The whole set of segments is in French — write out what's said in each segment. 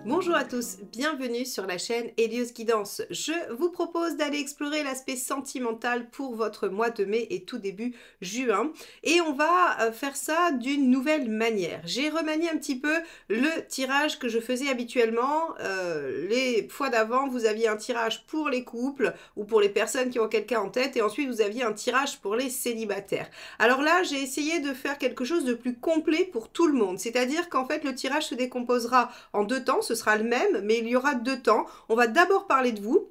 Bonjour à tous, bienvenue sur la chaîne Hélios Guidance. Je vous propose d'aller explorer l'aspect sentimental pour votre mois de mai et tout début juin. Et on va faire ça d'une nouvelle manière. J'ai remanié un petit peu le tirage que je faisais habituellement. Les fois d'avant, vous aviez un tirage pour les couples ou pour les personnes qui ont quelqu'un en tête et ensuite vous aviez un tirage pour les célibataires. Alors là, j'ai essayé de faire quelque chose de plus complet pour tout le monde. C'est-à-dire qu'en fait, le tirage se décomposera en deux temps. Ce sera le même, mais il y aura deux temps. On va d'abord parler de vous,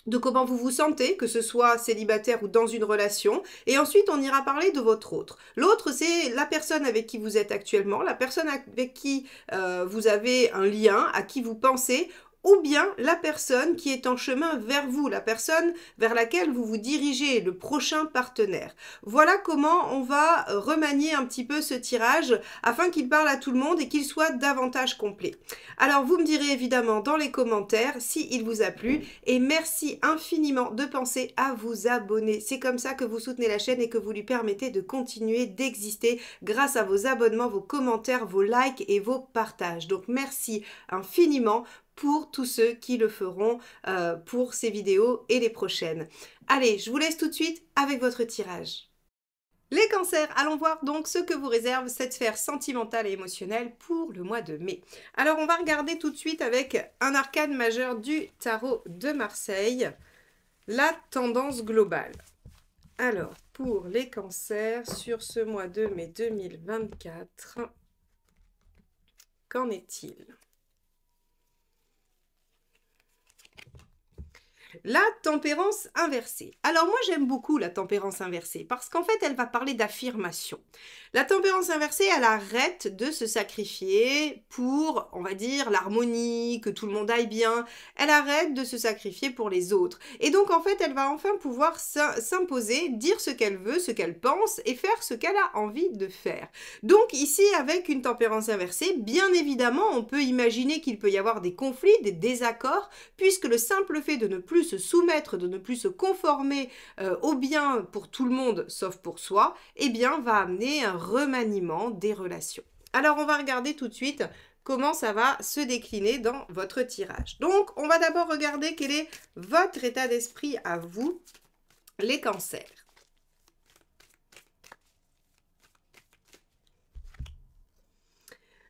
de comment vous vous sentez, que ce soit célibataire ou dans une relation, et ensuite on ira parler de votre autre. L'autre, c'est la personne avec qui vous êtes actuellement, la personne avec qui vous avez un lien, à qui vous pensez, ou bien la personne qui est en chemin vers vous, la personne vers laquelle vous vous dirigez, le prochain partenaire. Voilà comment on va remanier un petit peu ce tirage afin qu'il parle à tout le monde et qu'il soit davantage complet. Alors vous me direz évidemment dans les commentaires s'il vous a plu et merci infiniment de penser à vous abonner. C'est comme ça que vous soutenez la chaîne et que vous lui permettez de continuer d'exister grâce à vos abonnements, vos commentaires, vos likes et vos partages. Donc merci infiniment pour tous ceux qui le feront pour ces vidéos et les prochaines. Allez, je vous laisse tout de suite avec votre tirage. Les cancers, allons voir donc ce que vous réserve cette sphère sentimentale et émotionnelle pour le mois de mai. Alors on va regarder tout de suite avec un arcane majeur du tarot de Marseille, la tendance globale. Alors, pour les cancers, sur ce mois de mai 2024, qu'en est-il ? La tempérance inversée. Alors moi j'aime beaucoup la tempérance inversée parce qu'en fait elle va parler d'affirmation. La tempérance inversée, elle arrête de se sacrifier pour, on va dire, l'harmonie, que tout le monde aille bien. Elle arrête de se sacrifier pour les autres. Et donc en fait elle va enfin pouvoir s'imposer, dire ce qu'elle veut, ce qu'elle pense et faire ce qu'elle a envie de faire. Donc ici avec une tempérance inversée, bien évidemment on peut imaginer qu'il peut y avoir des conflits, des désaccords, puisque le simple fait de ne plus se soumettre, de ne plus se conformer au bien pour tout le monde sauf pour soi, eh bien va amener un remaniement des relations. Alors on va regarder tout de suite comment ça va se décliner dans votre tirage. Donc on va d'abord regarder quel est votre état d'esprit à vous, les cancers.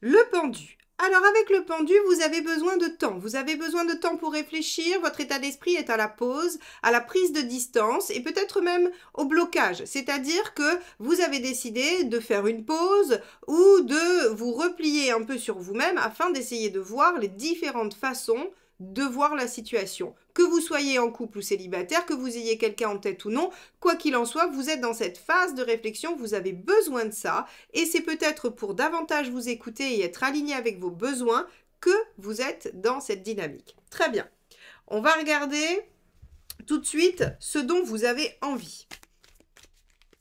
Le pendu. Alors avec le pendu, vous avez besoin de temps. Vous avez besoin de temps pour réfléchir. Votre état d'esprit est à la pause, à la prise de distance et peut-être même au blocage. C'est-à-dire que vous avez décidé de faire une pause ou de vous replier un peu sur vous-même afin d'essayer de voir les différentes façons de voir la situation. Que vous soyez en couple ou célibataire, que vous ayez quelqu'un en tête ou non, quoi qu'il en soit, vous êtes dans cette phase de réflexion, vous avez besoin de ça, et c'est peut-être pour davantage vous écouter et être aligné avec vos besoins que vous êtes dans cette dynamique. Très bien. On va regarder tout de suite ce dont vous avez envie.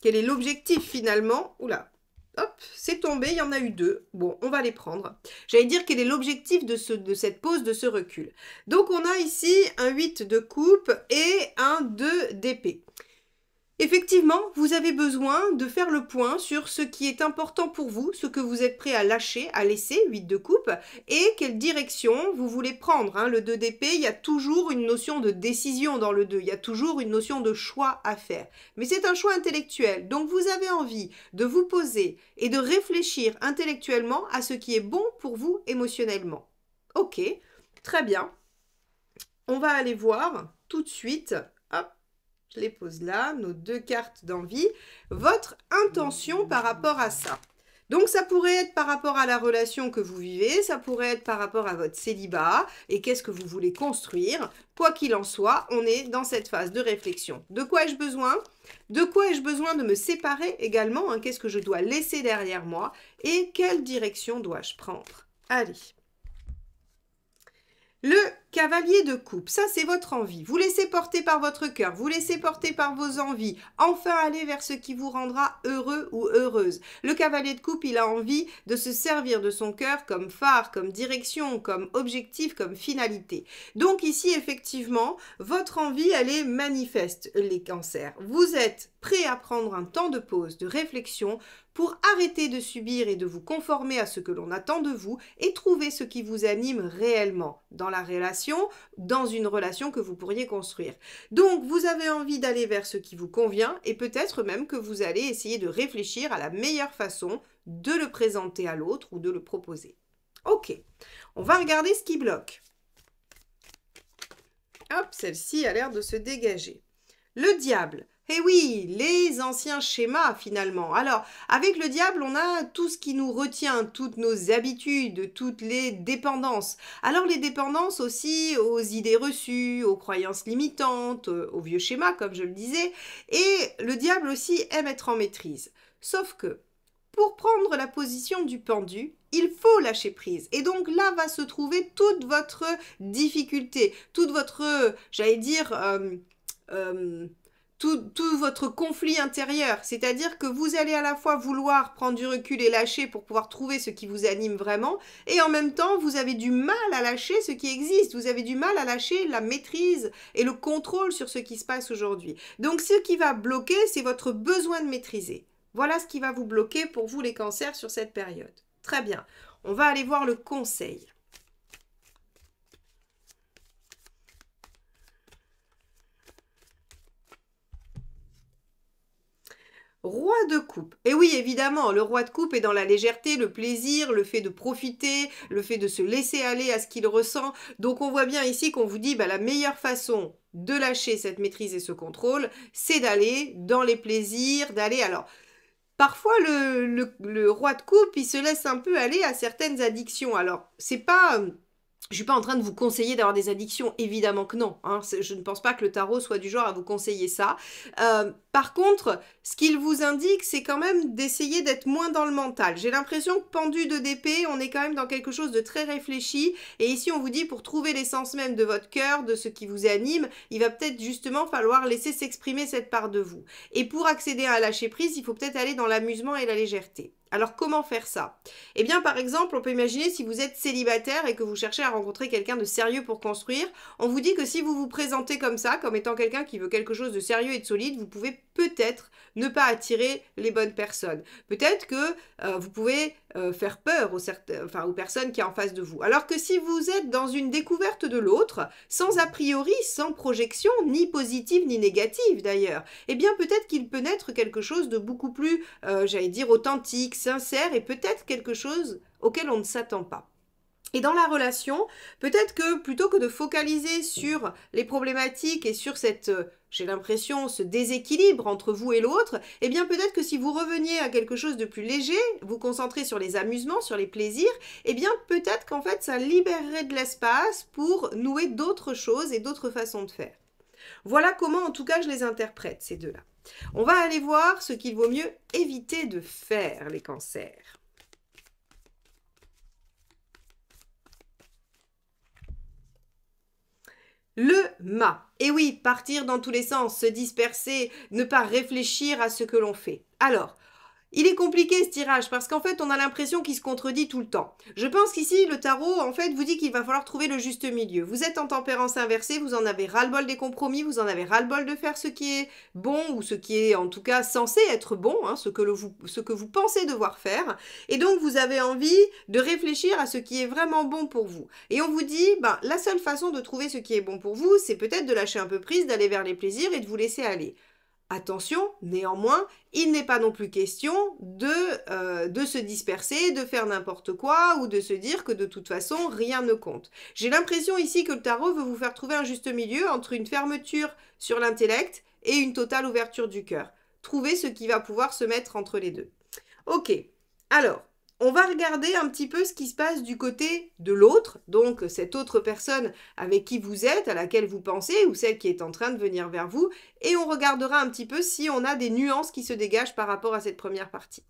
Quel est l'objectif finalement? Oula. Hop, c'est tombé, il y en a eu deux. Bon, on va les prendre. J'allais dire quel est l'objectif de cette pause, de ce recul. Donc, on a ici un 8 de coupe et un 2 d'épée. Effectivement, vous avez besoin de faire le point sur ce qui est important pour vous, ce que vous êtes prêt à lâcher, à laisser, 8 de coupe, et quelle direction vous voulez prendre. Le 2 d'épée, il y a toujours une notion de décision dans le 2, il y a toujours une notion de choix à faire. Mais c'est un choix intellectuel, donc vous avez envie de vous poser et de réfléchir intellectuellement à ce qui est bon pour vous émotionnellement. Ok, très bien. On va aller voir tout de suite, hop. Je les pose là, nos deux cartes d'envie. Votre intention par rapport à ça. Donc, ça pourrait être par rapport à la relation que vous vivez, ça pourrait être par rapport à votre célibat et qu'est-ce que vous voulez construire. Quoi qu'il en soit, on est dans cette phase de réflexion. De quoi ai-je besoin? De quoi ai-je besoin de me séparer également? Qu'est-ce que je dois laisser derrière moi? Et quelle direction dois-je prendre? Allez. Le cavalier de coupe, ça c'est votre envie. Vous laissez porter par votre cœur, vous laissez porter par vos envies. Enfin aller vers ce qui vous rendra heureux ou heureuse. Le cavalier de coupe, il a envie de se servir de son cœur comme phare, comme direction, comme objectif, comme finalité. Donc ici, effectivement, votre envie, elle est manifeste, les cancers. Vous êtes prêt à prendre un temps de pause, de réflexion, pour arrêter de subir et de vous conformer à ce que l'on attend de vous et trouver ce qui vous anime réellement dans la relation, dans une relation que vous pourriez construire. Donc, vous avez envie d'aller vers ce qui vous convient et peut-être même que vous allez essayer de réfléchir à la meilleure façon de le présenter à l'autre ou de le proposer. Ok, on va regarder ce qui bloque. Hop, celle-ci a l'air de se dégager. Le diable. Eh oui, les anciens schémas finalement. Alors, avec le diable, on a tout ce qui nous retient, toutes nos habitudes, toutes les dépendances. Alors les dépendances aussi aux idées reçues, aux croyances limitantes, aux vieux schémas comme je le disais. Et le diable aussi aime être en maîtrise. Sauf que, pour prendre la position du pendu, il faut lâcher prise. Et donc là va se trouver toute votre difficulté, toute votre, j'allais dire... tout votre conflit intérieur, c'est-à-dire que vous allez à la fois vouloir prendre du recul et lâcher pour pouvoir trouver ce qui vous anime vraiment, et en même temps, vous avez du mal à lâcher ce qui existe, vous avez du mal à lâcher la maîtrise et le contrôle sur ce qui se passe aujourd'hui. Donc ce qui va bloquer, c'est votre besoin de maîtriser. Voilà ce qui va vous bloquer pour vous les cancers sur cette période. Très bien, on va aller voir le conseil. Roi de coupe. Et oui, évidemment, le roi de coupe est dans la légèreté, le plaisir, le fait de profiter, le fait de se laisser aller à ce qu'il ressent. Donc on voit bien ici qu'on vous dit la meilleure façon de lâcher cette maîtrise et ce contrôle, c'est d'aller dans les plaisirs, d'aller... Alors, parfois, le roi de coupe, il se laisse un peu aller à certaines addictions. Alors, c'est pas... Je ne suis pas en train de vous conseiller d'avoir des addictions, évidemment que non. Hein. Je ne pense pas que le tarot soit du genre à vous conseiller ça. Par contre, ce qu'il vous indique, c'est quand même d'essayer d'être moins dans le mental. J'ai l'impression que pendu de d'épée, on est quand même dans quelque chose de très réfléchi. Et ici, on vous dit, pour trouver l'essence même de votre cœur, de ce qui vous anime, il va peut-être justement falloir laisser s'exprimer cette part de vous. Et pour accéder à un lâcher-prise, il faut peut-être aller dans l'amusement et la légèreté. Alors, comment faire ça? Eh bien, par exemple, on peut imaginer si vous êtes célibataire et que vous cherchez à rencontrer quelqu'un de sérieux pour construire, on vous dit que si vous vous présentez comme ça, comme étant quelqu'un qui veut quelque chose de sérieux et de solide, vous pouvez peut-être ne pas attirer les bonnes personnes. Peut-être que vous pouvez faire peur aux personnes qui sont en face de vous. Alors que si vous êtes dans une découverte de l'autre, sans a priori, sans projection, ni positive ni négative d'ailleurs, eh bien peut-être qu'il peut naître quelque chose de beaucoup plus, j'allais dire, authentique, sincère et peut-être quelque chose auquel on ne s'attend pas. Et dans la relation, peut-être que plutôt que de focaliser sur les problématiques et sur cette, j'ai l'impression, ce déséquilibre entre vous et l'autre, eh bien peut-être que si vous reveniez à quelque chose de plus léger, vous concentrez sur les amusements, sur les plaisirs, eh bien peut-être qu'en fait ça libérerait de l'espace pour nouer d'autres choses et d'autres façons de faire. Voilà comment en tout cas je les interprète, ces deux-là. On va aller voir ce qu'il vaut mieux éviter de faire, les cancers. Le mât. Et oui, partir dans tous les sens, se disperser, ne pas réfléchir à ce que l'on fait. Alors, il est compliqué ce tirage parce qu'en fait on a l'impression qu'il se contredit tout le temps. Je pense qu'ici le tarot en fait vous dit qu'il va falloir trouver le juste milieu. Vous êtes en tempérance inversée, vous en avez ras-le-bol des compromis, vous en avez ras-le-bol de faire ce qui est bon ou ce qui est en tout cas censé être bon, hein, ce que vous pensez devoir faire. Et donc vous avez envie de réfléchir à ce qui est vraiment bon pour vous. Et on vous dit, la seule façon de trouver ce qui est bon pour vous, c'est peut-être de lâcher un peu prise, d'aller vers les plaisirs et de vous laisser aller. Attention, néanmoins, il n'est pas non plus question de se disperser, de faire n'importe quoi ou de se dire que de toute façon, rien ne compte. J'ai l'impression ici que le tarot veut vous faire trouver un juste milieu entre une fermeture sur l'intellect et une totale ouverture du cœur. Trouvez ce qui va pouvoir se mettre entre les deux. Ok, alors, on va regarder un petit peu ce qui se passe du côté de l'autre, donc cette autre personne avec qui vous êtes, à laquelle vous pensez, ou celle qui est en train de venir vers vous, et on regardera un petit peu si on a des nuances qui se dégagent par rapport à cette première partie.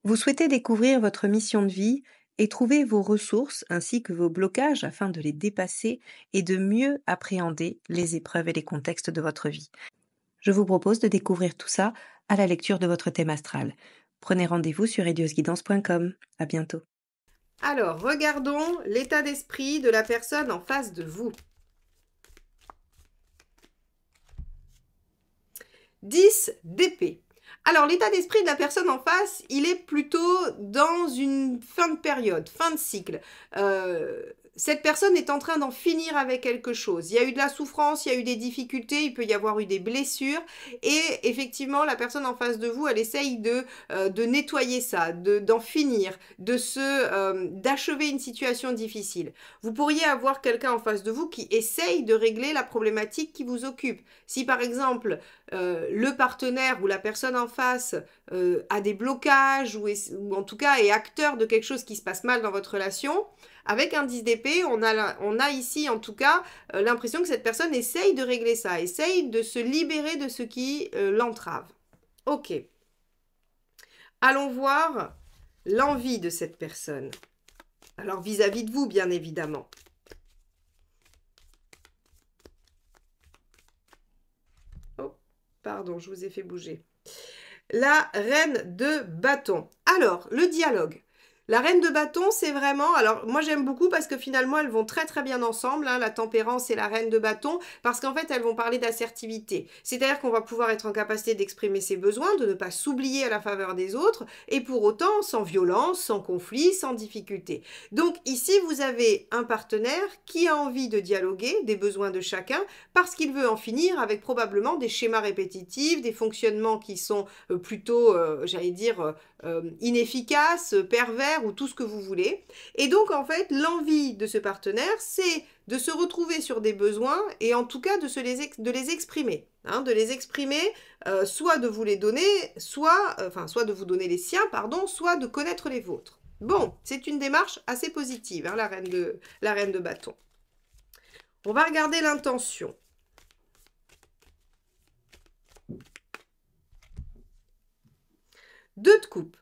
Vous souhaitez découvrir votre mission de vie et trouver vos ressources ainsi que vos blocages afin de les dépasser et de mieux appréhender les épreuves et les contextes de votre vie. Je vous propose de découvrir tout ça à la lecture de votre thème astral. Prenez rendez-vous sur radiosguidance.com. À bientôt. Alors, regardons l'état d'esprit de la personne en face de vous. 10 d'épée. Alors, l'état d'esprit de la personne en face, il est plutôt dans une fin de période, fin de cycle. Cette personne est en train d'en finir avec quelque chose. Il y a eu de la souffrance, il y a eu des difficultés, il peut y avoir eu des blessures. Et effectivement, la personne en face de vous, elle essaye de nettoyer ça, d'en finir, d'achever une situation difficile. Vous pourriez avoir quelqu'un en face de vous qui essaye de régler la problématique qui vous occupe. Si par exemple, le partenaire ou la personne en face a des blocages ou en tout cas est acteur de quelque chose qui se passe mal dans votre relation, avec un 10 d'épée, on a ici en tout cas l'impression que cette personne essaye de régler ça, essaye de se libérer de ce qui l'entrave. Ok. Allons voir l'envie de cette personne. Alors vis-à-vis de vous, bien évidemment. Oh, pardon, je vous ai fait bouger. La reine de bâton. Alors, le dialogue. La reine de bâton, c'est vraiment... Alors, moi, j'aime beaucoup parce que finalement, elles vont très, très bien ensemble, hein, la tempérance et la reine de bâton, parce qu'en fait, elles vont parler d'assertivité. C'est-à-dire qu'on va pouvoir être en capacité d'exprimer ses besoins, de ne pas s'oublier à la faveur des autres, et pour autant, sans violence, sans conflit, sans difficulté. Donc, ici, vous avez un partenaire qui a envie de dialoguer des besoins de chacun, parce qu'il veut en finir avec probablement des schémas répétitifs, des fonctionnements qui sont plutôt, j'allais dire, inefficaces, pervers, ou tout ce que vous voulez. Et donc, en fait, l'envie de ce partenaire, c'est de se retrouver sur des besoins et en tout cas de les exprimer. Hein, de les exprimer, soit de vous les donner, soit de vous donner les siens, pardon, soit de connaître les vôtres. Bon, c'est une démarche assez positive, hein, la reine de bâton. On va regarder l'intention. 2 de coupe.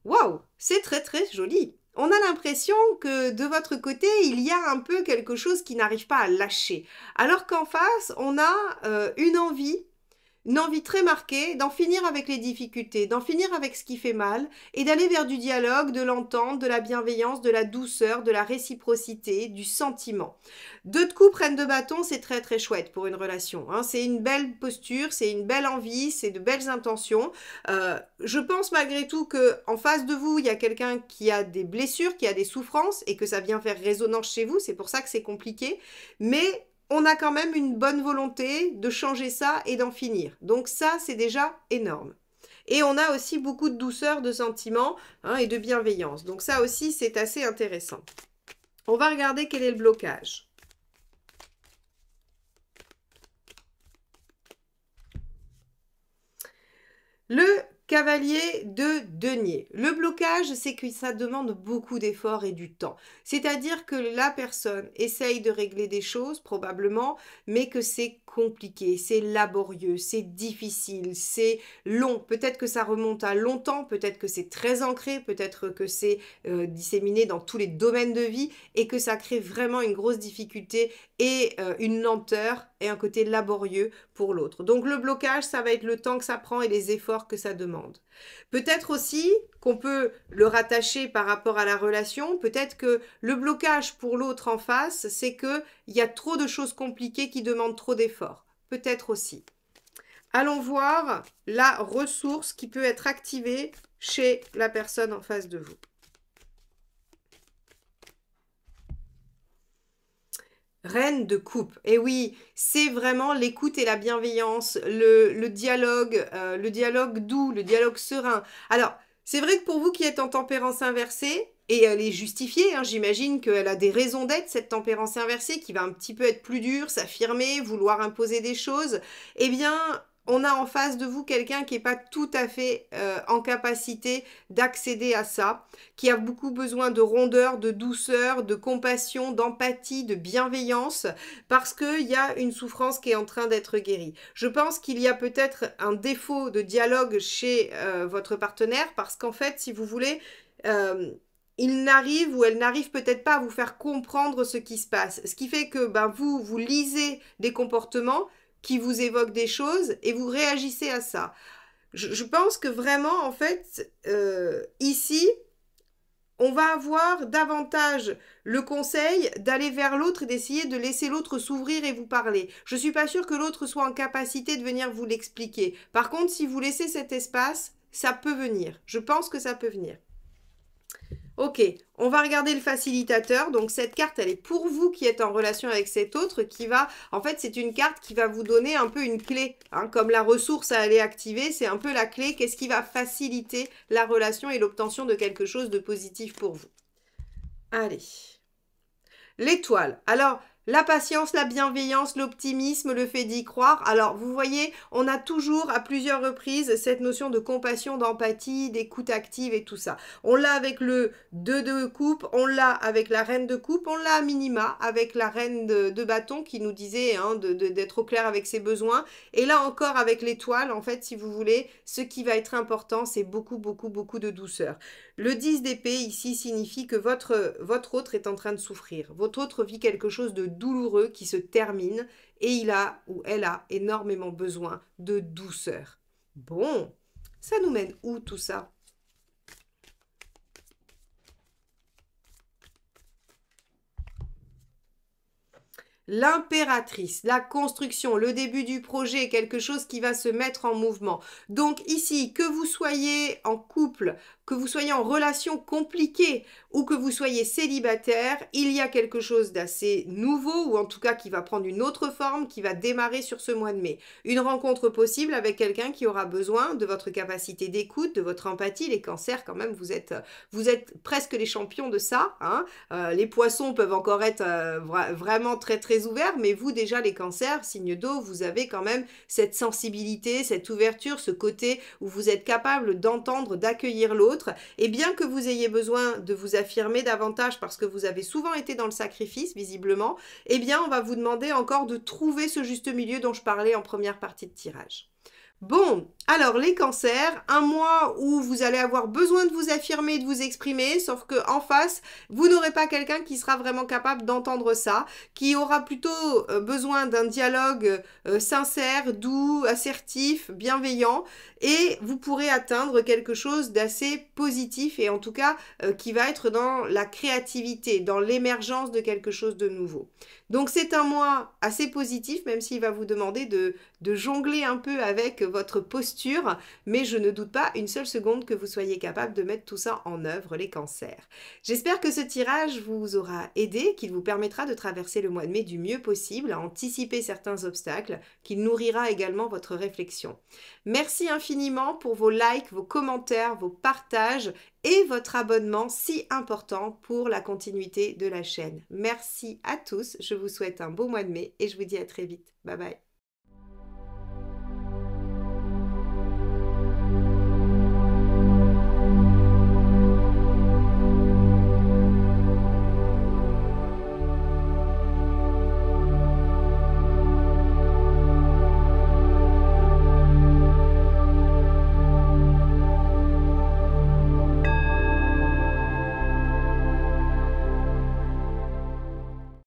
Waouh, c'est très très joli. On a l'impression que de votre côté, il y a un peu quelque chose qui n'arrive pas à lâcher. Alors qu'en face, on a une envie très marquée d'en finir avec les difficultés, d'en finir avec ce qui fait mal et d'aller vers du dialogue, de l'entente, de la bienveillance, de la douceur, de la réciprocité, du sentiment. 2 de coupe, reine de bâton, c'est très très chouette pour une relation. Hein. C'est une belle posture, c'est une belle envie, c'est de belles intentions. Je pense malgré tout qu'en face de vous, il y a quelqu'un qui a des blessures, qui a des souffrances et que ça vient faire résonance chez vous. C'est pour ça que c'est compliqué. Mais on a quand même une bonne volonté de changer ça et d'en finir. Donc ça, c'est déjà énorme. Et on a aussi beaucoup de douceur, de sentiments, hein, et de bienveillance. Donc ça aussi, c'est assez intéressant. On va regarder quel est le blocage. Le cavalier de denier. Le blocage, c'est que ça demande beaucoup d'efforts et du temps. C'est-à-dire que la personne essaye de régler des choses, probablement, mais que c'est compliqué, c'est laborieux, c'est difficile, c'est long. Peut-être que ça remonte à longtemps, peut-être que c'est très ancré, peut-être que c'est disséminé dans tous les domaines de vie et que ça crée vraiment une grosse difficulté et une lenteur et un côté laborieux pour l'autre. Donc le blocage, ça va être le temps que ça prend et les efforts que ça demande. Peut-être aussi qu'on peut le rattacher par rapport à la relation, peut-être que le blocage pour l'autre en face, c'est qu'il y a trop de choses compliquées qui demandent trop d'efforts. Peut-être aussi. Allons voir la ressource qui peut être activée chez la personne en face de vous. Reine de coupe. Et oui, c'est vraiment l'écoute et la bienveillance, le dialogue doux, le dialogue serein. Alors, c'est vrai que pour vous qui êtes en tempérance inversée, et elle est justifiée, hein, j'imagine qu'elle a des raisons d'être, cette tempérance inversée, qui va un petit peu être plus dure, s'affirmer, vouloir imposer des choses, eh bien, on a en face de vous quelqu'un qui n'est pas tout à fait en capacité d'accéder à ça, qui a beaucoup besoin de rondeur, de douceur, de compassion, d'empathie, de bienveillance, parce qu'il y a une souffrance qui est en train d'être guérie. Je pense qu'il y a peut-être un défaut de dialogue chez votre partenaire, parce qu'en fait, si vous voulez, il n'arrive ou elle n'arrive peut-être pas à vous faire comprendre ce qui se passe. Ce qui fait que vous lisez des comportements qui vous évoquent des choses et vous réagissez à ça. Je pense que vraiment, en fait, ici, on va avoir davantage le conseil d'aller vers l'autre et d'essayer de laisser l'autre s'ouvrir et vous parler. Je ne suis pas sûre que l'autre soit en capacité de venir vous l'expliquer. Par contre, si vous laissez cet espace, ça peut venir. Je pense que ça peut venir. Ok, on va regarder le facilitateur. Donc cette carte, elle est pour vous qui êtes en relation avec cet autre qui va... En fait, c'est une carte qui va vous donner un peu une clé. Hein, comme la ressource à aller activer, c'est un peu la clé. Qu'est-ce qui va faciliter la relation et l'obtention de quelque chose de positif pour vous? Allez. L'étoile. Alors, la patience, la bienveillance, l'optimisme, le fait d'y croire. Alors, vous voyez, on a toujours à plusieurs reprises cette notion de compassion, d'empathie, d'écoute active et tout ça. On l'a avec le 2 de coupe, on l'a avec la reine de coupe, on l'a à minima avec la reine de bâton qui nous disait d'être au clair avec ses besoins. Et là encore avec l'étoile, en fait, si vous voulez, ce qui va être important, c'est beaucoup de douceur. Le 10 d'épée ici signifie que votre autre est en train de souffrir. Votre autre vit quelque chose de douloureux qui se termine et il a ou elle a énormément besoin de douceur. Bon, ça nous mène où tout ça? L'impératrice, la construction, le début du projet, quelque chose qui va se mettre en mouvement. Donc ici, que vous soyez en couple, que vous soyez en relation compliquée ou que vous soyez célibataire, il y a quelque chose d'assez nouveau ou en tout cas qui va prendre une autre forme, qui va démarrer sur ce mois de mai. Une rencontre possible avec quelqu'un qui aura besoin de votre capacité d'écoute, de votre empathie. Les cancers, quand même, vous êtes presque les champions de ça. Hein. Les poissons peuvent encore être vraiment très ouverts, mais vous déjà les cancers, signe d'eau, vous avez quand même cette sensibilité, cette ouverture, ce côté où vous êtes capable d'entendre, d'accueillir l'autre. Et bien que vous ayez besoin de vous affirmer davantage parce que vous avez souvent été dans le sacrifice, visiblement, eh bien on va vous demander encore de trouver ce juste milieu dont je parlais en première partie de tirage. Bon, alors les cancers, un mois où vous allez avoir besoin de vous affirmer, de vous exprimer, sauf que en face, vous n'aurez pas quelqu'un qui sera vraiment capable d'entendre ça, qui aura plutôt besoin d'un dialogue sincère, doux, assertif, bienveillant, et vous pourrez atteindre quelque chose d'assez positif et en tout cas qui va être dans la créativité, dans l'émergence de quelque chose de nouveau. Donc c'est un mois assez positif, même s'il va vous demander de jongler un peu avec votre posture, mais je ne doute pas une seule seconde que vous soyez capable de mettre tout ça en œuvre, les cancers. J'espère que ce tirage vous aura aidé, qu'il vous permettra de traverser le mois de mai du mieux possible, à anticiper certains obstacles, qu'il nourrira également votre réflexion. Merci infiniment pour vos likes, vos commentaires, vos partages et votre abonnement si important pour la continuité de la chaîne. Merci à tous, je vous souhaite un beau mois de mai et je vous dis à très vite. Bye bye.